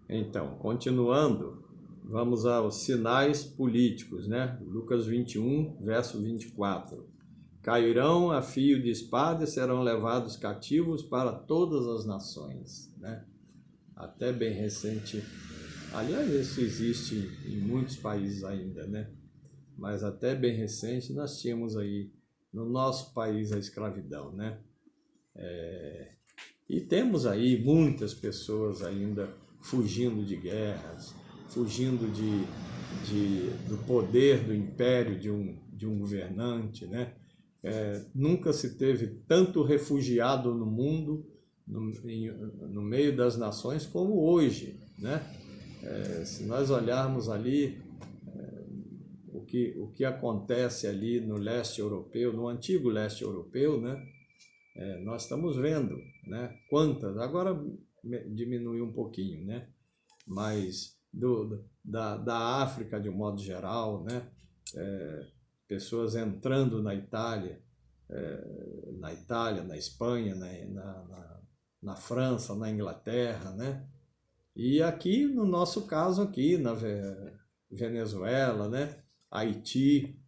Então, continuando, vamos aos sinais políticos, né? Lucas 21, verso 24. Cairão a fio de espada e serão levados cativos para todas as nações, né? Até bem recente, aliás, isso existe em muitos países ainda, né? Mas até bem recente nós tínhamos aí no nosso país a escravidão, né? E temos aí muitas pessoas ainda fugindo de guerras, fugindo do poder, do império de um governante, né? Nunca se teve tanto refugiado no mundo, no meio das nações, como hoje, né? Se nós olharmos ali o que acontece ali no leste europeu, no antigo leste europeu, né? Nós estamos vendo, né? Quantas, agora diminuiu um pouquinho, né? Mas da África de um modo geral, né? Pessoas entrando na Itália, na Espanha, na França, na Inglaterra, né? E aqui, no nosso caso aqui, na Venezuela, né? Haiti,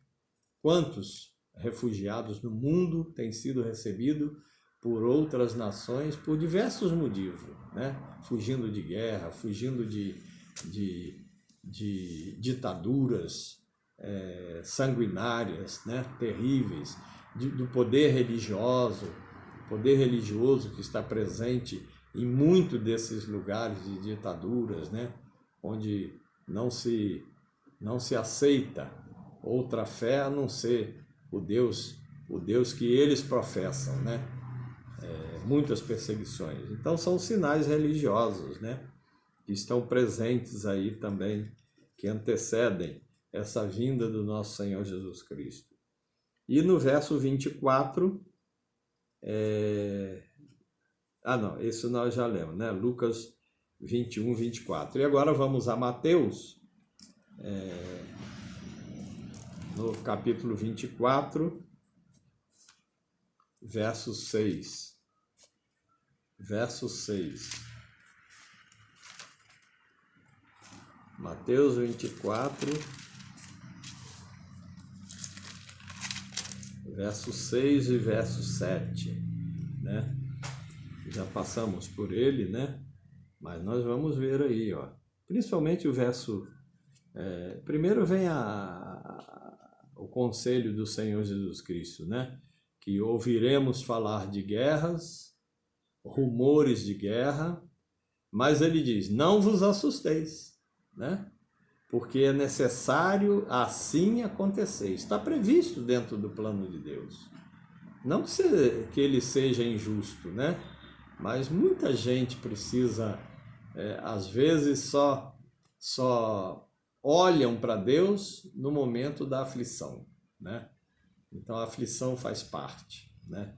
quantos refugiados no mundo têm sido recebidos por outras nações por diversos motivos, né? Fugindo de guerra, fugindo de ditaduras sanguinárias, né? Terríveis, do poder religioso que está presente em muitos desses lugares de ditaduras, né? Onde não se aceita outra fé a não ser o Deus que eles professam, né? Muitas perseguições. Então são sinais religiosos, né? Que estão presentes aí também, que antecedem essa vinda do nosso Senhor Jesus Cristo. E no verso 24, não, isso nós já lemos, né? Lucas 21, 24. E agora vamos a Mateus, no capítulo 24, verso 6. Verso 6. Mateus 24, verso 6 e verso 7, né? Já passamos por ele, né? Mas nós vamos ver aí, ó. Principalmente o verso... primeiro vem o conselho do Senhor Jesus Cristo, né? Que ouviremos falar de guerras, rumores de guerra, mas ele diz, não vos assusteis, né? Porque é necessário assim acontecer. Está previsto dentro do plano de Deus. Não que ele seja injusto, né? Mas muita gente precisa, às vezes, só olham para Deus no momento da aflição, né? Então a aflição faz parte, né?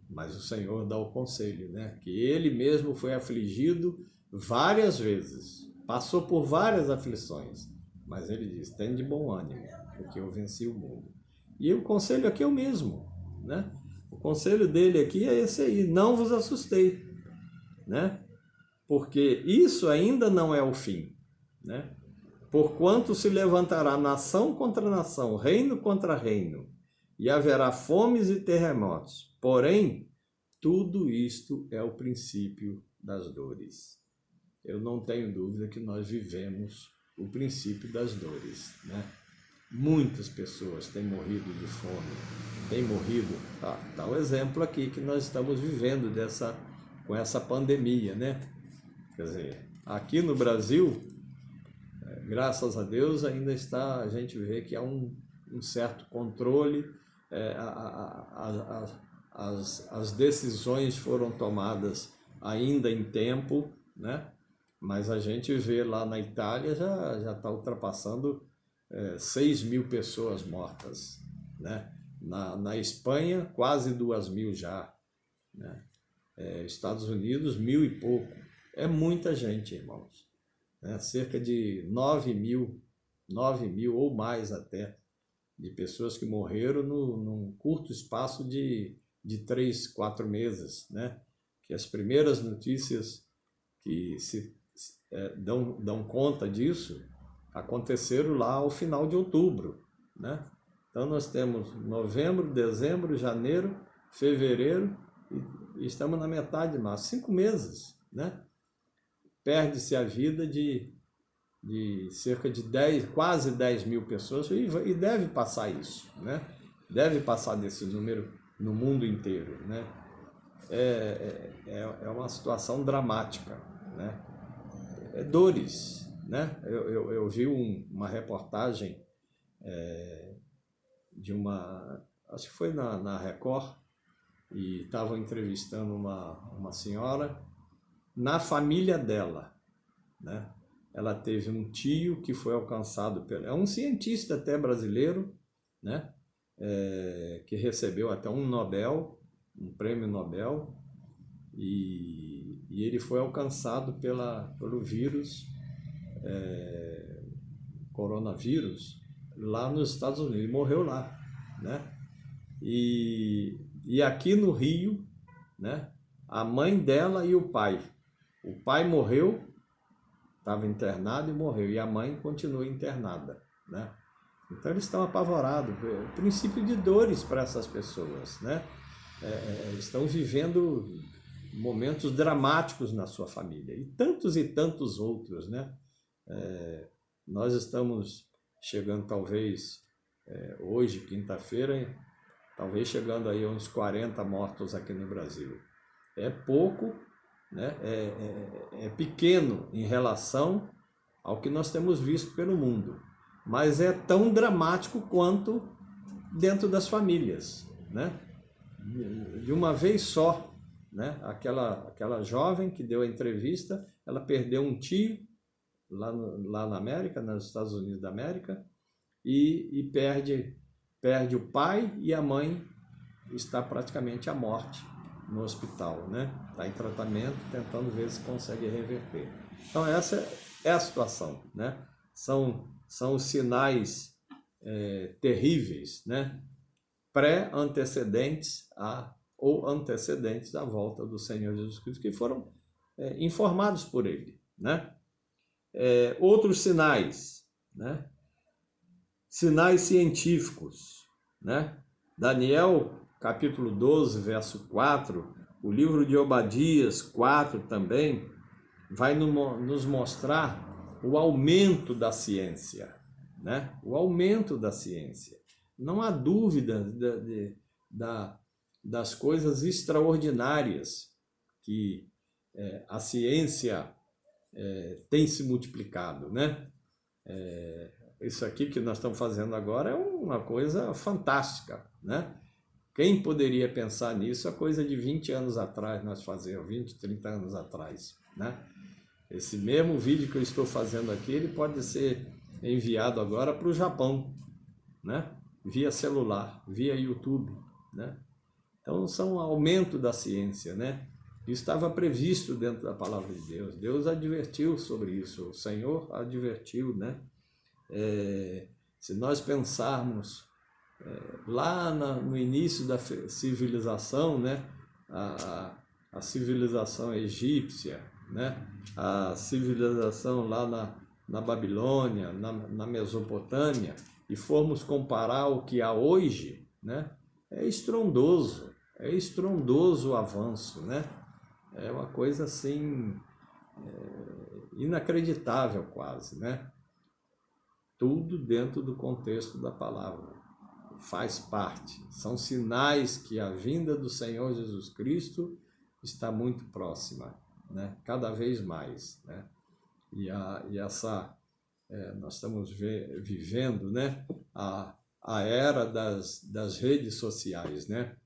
Mas o Senhor dá o conselho, né? Que ele mesmo foi afligido várias vezes, passou por várias aflições, mas ele diz: tem de bom ânimo, porque eu venci o mundo. E o conselho aqui é o mesmo, né? O conselho dele aqui é esse aí: não vos assustei, né? Porque isso ainda não é o fim, né? Porquanto se levantará nação contra nação, reino contra reino, e haverá fomes e terremotos. Porém, tudo isto é o princípio das dores. Eu não tenho dúvida que nós vivemos o princípio das dores, né? Muitas pessoas têm morrido de fome, têm morrido. Tá o exemplo aqui que nós estamos vivendo com essa pandemia, né? Quer dizer, aqui no Brasil, graças a Deus, ainda está, a gente vê que há um certo controle, as decisões foram tomadas ainda em tempo, né? Mas a gente vê lá na Itália já está ultrapassando 6 mil pessoas mortas, né? Na Espanha, quase 2.000 já, né? Estados Unidos, 1.000 e pouco. É muita gente, irmãos, né? Cerca de 9 mil ou mais até, de pessoas que morreram num curto espaço de 3, 4 meses, né? Que as primeiras notícias que dão conta disso, aconteceram lá ao final de outubro, né? Então nós temos novembro, dezembro, janeiro, fevereiro e estamos na metade de março, 5 meses, né? Perde-se a vida de cerca de quase 10 mil pessoas e deve passar isso, né? Deve passar desse número no mundo inteiro, né? É uma situação dramática, né? Dores, né? Eu vi uma reportagem acho que foi na Record, e estavam entrevistando uma senhora na família dela, né? Ela teve um tio que foi alcançado é um cientista até brasileiro, né? Que recebeu até um prêmio Nobel, e ele foi alcançado pelo vírus, coronavírus, lá nos Estados Unidos, ele morreu lá, né? E aqui no Rio, né? A mãe dela e o pai morreu, estava internado e morreu, e a mãe continua internada, né? Então eles estão apavorados, princípio de dores para essas pessoas, né? Estão vivendo momentos dramáticos na sua família, e tantos outros, né? Nós estamos chegando talvez, hoje, quinta-feira, talvez chegando aí a uns 40 mortos aqui no Brasil. É pouco, né? É pequeno em relação ao que nós temos visto pelo mundo, mas é tão dramático quanto dentro das famílias, né? De uma vez só, né? Aquela jovem que deu a entrevista, ela perdeu um tio lá na América, nos Estados Unidos da América, e perde o pai, e a mãe está praticamente à morte no hospital, né? Está em tratamento, tentando ver se consegue reverter. Então essa é a situação, né? São os sinais terríveis, né? Pré-antecedentes ou antecedentes à volta do Senhor Jesus Cristo, que foram informados por ele, né? Outros sinais, né? Sinais científicos, né? Daniel, capítulo 12, verso 4, o livro de Obadias 4 também, vai nos mostrar o aumento da ciência, né? O aumento da ciência. Não há dúvida das coisas extraordinárias que a ciência tem se multiplicado, né? Isso aqui que nós estamos fazendo agora é uma coisa fantástica, né? Quem poderia pensar nisso há coisa de 20 anos atrás, nós fazíamos 20, 30 anos atrás, né? Esse mesmo vídeo que eu estou fazendo aqui, ele pode ser enviado agora para o Japão, né? Via celular, via YouTube, né? Então são um aumento da ciência, né? Isso estava previsto dentro da palavra de Deus. Deus advertiu sobre isso, o Senhor advertiu, né? Se nós pensarmos lá no início da civilização, né? A civilização egípcia, né? A civilização lá na Babilônia, na Mesopotâmia, e formos comparar o que há hoje, né? É estrondoso o avanço, né? É uma coisa assim inacreditável quase, né? Tudo dentro do contexto da palavra, faz parte, são sinais que a vinda do Senhor Jesus Cristo está muito próxima, né? Cada vez mais, né? E nós estamos vivendo, né? A era das redes sociais, né?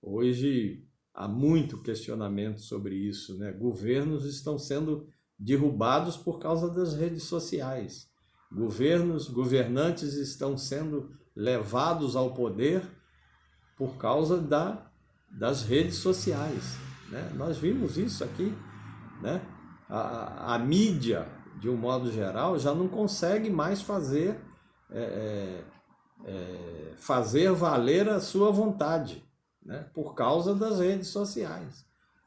Hoje há muito questionamento sobre isso, né? Governos estão sendo derrubados por causa das redes sociais. Governantes estão sendo levados ao poder por causa das redes sociais, né? Nós vimos isso aqui, né? A mídia, de um modo geral, já não consegue mais fazer valer a sua vontade, né? Por causa das redes sociais.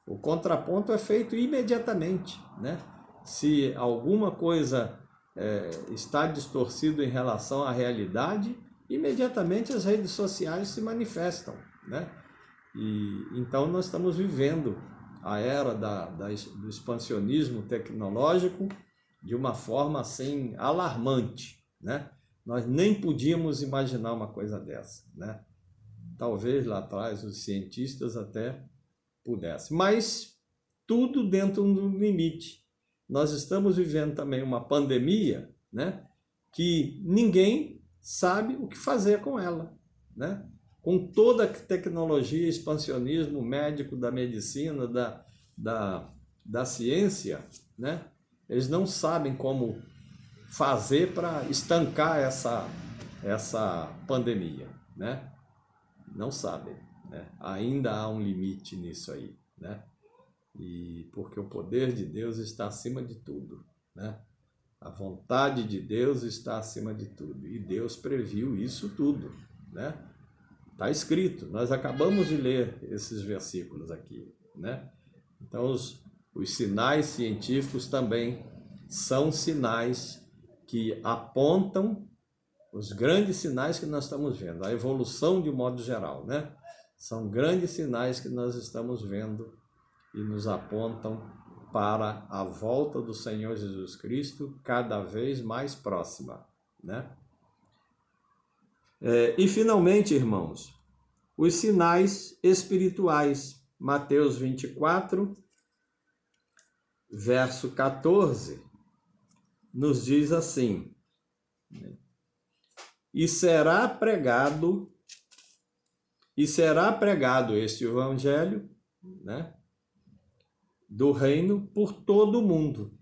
O contraponto é feito imediatamente, né? Se alguma coisa está distorcido em relação à realidade, imediatamente as redes sociais se manifestam, né? E então nós estamos vivendo a era do expansionismo tecnológico de uma forma assim alarmante, né? Nós nem podíamos imaginar uma coisa dessa, né? Talvez lá atrás os cientistas até pudessem, mas tudo dentro do limite. Nós estamos vivendo também uma pandemia, né? Que ninguém sabe o que fazer com ela, né? Com toda a tecnologia, expansionismo médico da medicina, da ciência, né? Eles não sabem como fazer para estancar essa pandemia, né? Não sabem, né? Ainda há um limite nisso aí, né? E porque o poder de Deus está acima de tudo, né? A vontade de Deus está acima de tudo. E Deus previu isso tudo, né? Está escrito. Nós acabamos de ler esses versículos aqui, né? Então, os sinais científicos também são sinais que apontam os grandes sinais que nós estamos vendo, a evolução de um modo geral, né? São grandes sinais que nós estamos vendo e nos apontam para a volta do Senhor Jesus Cristo cada vez mais próxima, né? E finalmente, irmãos, os sinais espirituais. Mateus 24, verso 14, nos diz assim: e será pregado este evangelho, né, do reino por todo o mundo,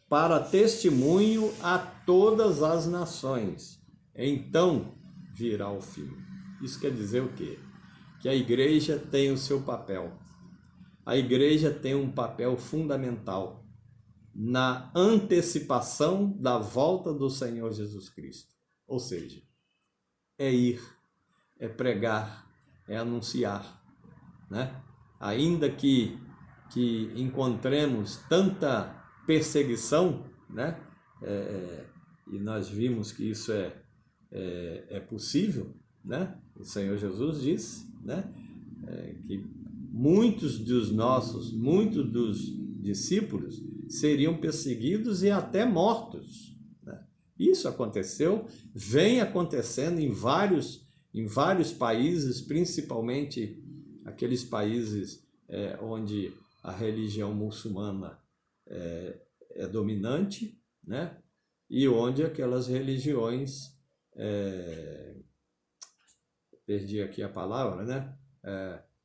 para testemunho a todas as nações. Então virá o fim. Isso quer dizer o quê? Que a igreja tem o seu papel. A igreja tem um papel fundamental na antecipação da volta do Senhor Jesus Cristo. Ou seja, é ir, é pregar, é anunciar, né? Ainda que encontremos tanta perseguição, né? E nós vimos que isso é possível, né? O Senhor Jesus disse, né? Que muitos dos discípulos seriam perseguidos e até mortos, né? Isso aconteceu, vem acontecendo em vários países, principalmente aqueles países onde a religião muçulmana é dominante, né? E onde aquelas religiões, perdi aqui a palavra, né?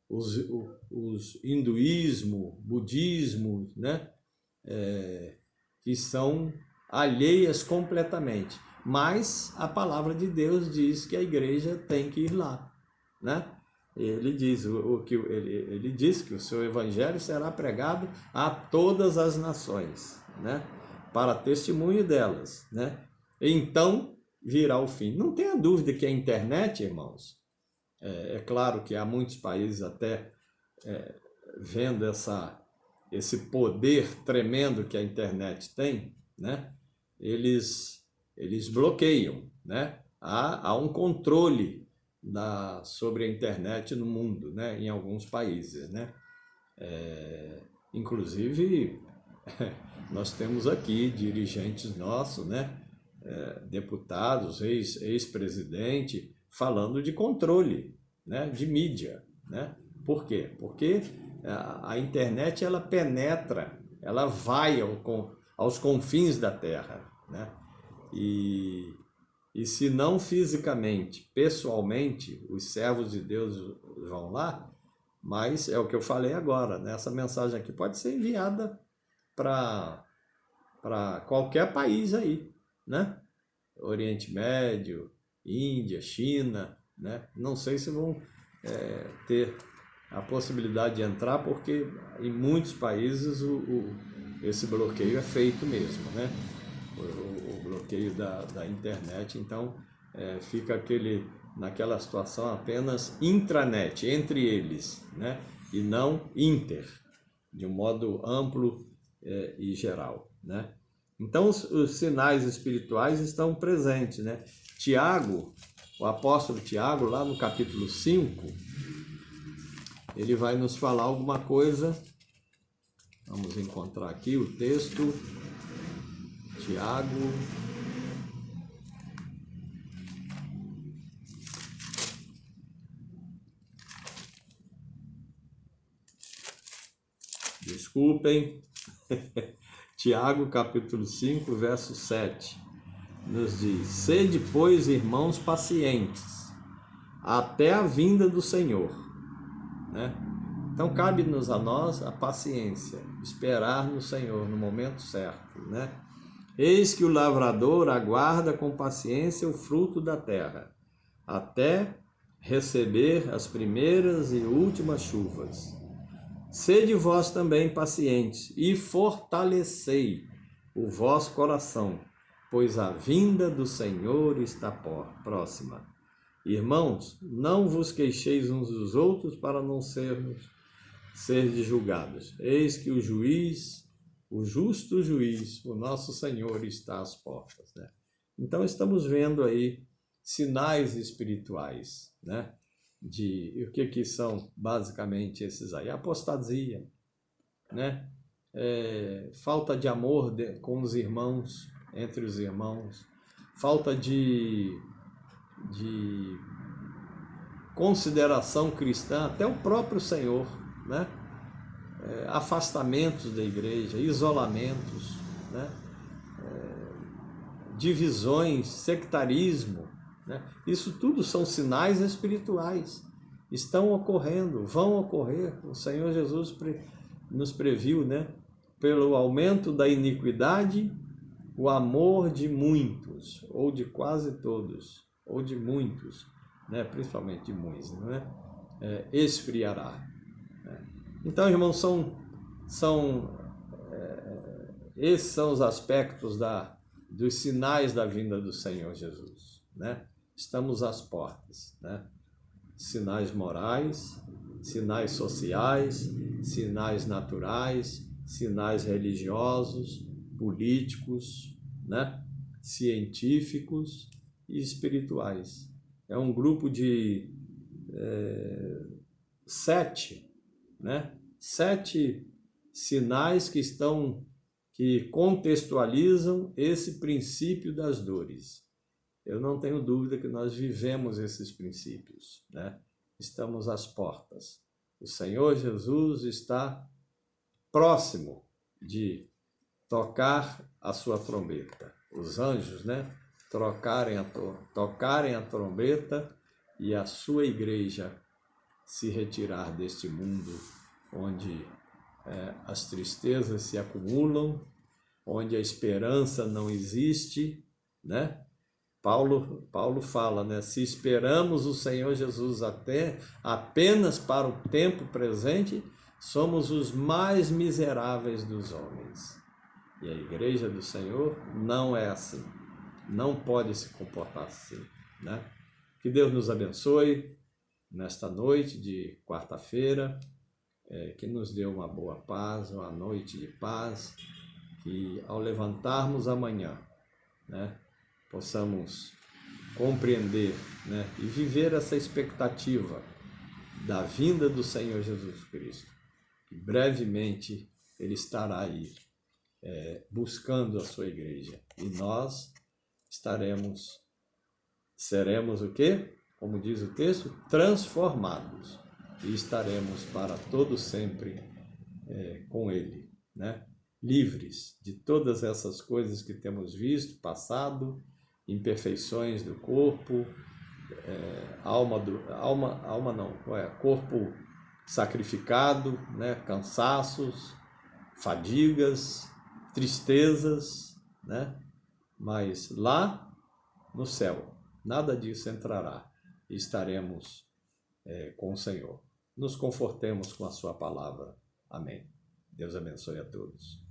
Os hinduísmo, budismo, né? Que são alheias completamente. Mas a palavra de Deus diz que a igreja tem que ir lá, né? Ele diz ele diz que o seu evangelho será pregado a todas as nações, né? Para testemunho delas, né? Então virá o fim. Não tenha dúvida que a internet, irmãos, é claro que há muitos países até vendo esse poder tremendo que a internet tem, né? Eles bloqueiam, né? Há um controle sobre a internet no mundo, né? Em alguns países, né? Inclusive, nós temos aqui dirigentes nossos, né? Deputados, ex-presidente, falando de controle, né? De mídia, né? Por quê? Porque a internet ela penetra, ela vai aos confins da Terra, né? E se não fisicamente, pessoalmente, os servos de Deus vão lá, mas é o que eu falei agora, né? Essa mensagem aqui pode ser enviada para qualquer país aí, né? Oriente Médio, Índia, China, né? Não sei se vão ter a possibilidade de entrar, porque em muitos países esse bloqueio é feito mesmo, né? O bloqueio da internet, então fica naquela situação apenas intranet, entre eles, né? E não inter, de um modo amplo e geral, né? Então, os sinais espirituais estão presentes, né? Tiago, o apóstolo Tiago, lá no capítulo 5, ele vai nos falar alguma coisa. Vamos encontrar aqui o texto. Tiago. Desculpem. Tiago, capítulo 5, verso 7. Nos diz: sede, pois, irmãos, pacientes, até a vinda do Senhor, né? Então, cabe-nos a nós a paciência, esperar no Senhor no momento certo, né? Eis que o lavrador aguarda com paciência o fruto da terra, até receber as primeiras e últimas chuvas. Sede vós também pacientes e fortalecei o vosso coração, pois a vinda do Senhor está próxima. Irmãos, não vos queixeis uns dos outros para não serdes julgados. Eis que o juiz, o justo juiz, o nosso Senhor está às portas, né? Então estamos vendo aí sinais espirituais, né? E o que são basicamente esses aí? Apostasia, né? Falta de amor com os irmãos, entre os irmãos, falta de consideração cristã, até o próprio Senhor, né? Afastamentos da igreja, isolamentos, né? Divisões, sectarismo, né? Isso tudo são sinais espirituais, estão ocorrendo, vão ocorrer. O Senhor Jesus nos previu, né? Pelo aumento da iniquidade, o amor de muitos, ou de quase todos, ou de muitos, né? Principalmente de muitos, né? Esfriará. Então, irmãos, esses são os aspectos dos sinais da vinda do Senhor Jesus, né? Estamos às portas, né? Sinais morais, sinais sociais, sinais naturais, sinais religiosos, políticos, né? Científicos e espirituais. É um grupo de 7, né? 7 sinais que contextualizam esse princípio das dores. Eu não tenho dúvida que nós vivemos esses princípios, né? Estamos às portas. O Senhor Jesus está próximo de tocar a sua trombeta. Os anjos, né? Tocarem a trombeta e a sua igreja se retirar deste mundo onde as tristezas se acumulam, onde a esperança não existe, né? Paulo fala, né? Se esperamos o Senhor Jesus apenas para o tempo presente, somos os mais miseráveis dos homens. E a igreja do Senhor não é assim, não pode se comportar assim, né? Que Deus nos abençoe nesta noite de quarta-feira, que nos dê uma boa paz, uma noite de paz, que ao levantarmos amanhã, né, possamos compreender, né, e viver essa expectativa da vinda do Senhor Jesus Cristo, que brevemente Ele estará aí buscando a sua igreja, e nós seremos o quê? Como diz o texto, transformados, e estaremos para todo sempre com Ele, né? Livres de todas essas coisas que temos visto, passado, imperfeições do corpo, corpo sacrificado, né? Cansaços, fadigas, tristezas, né? Mas lá no céu, nada disso entrará, e estaremos com o Senhor. Nos confortemos com a sua palavra. Amém. Deus abençoe a todos.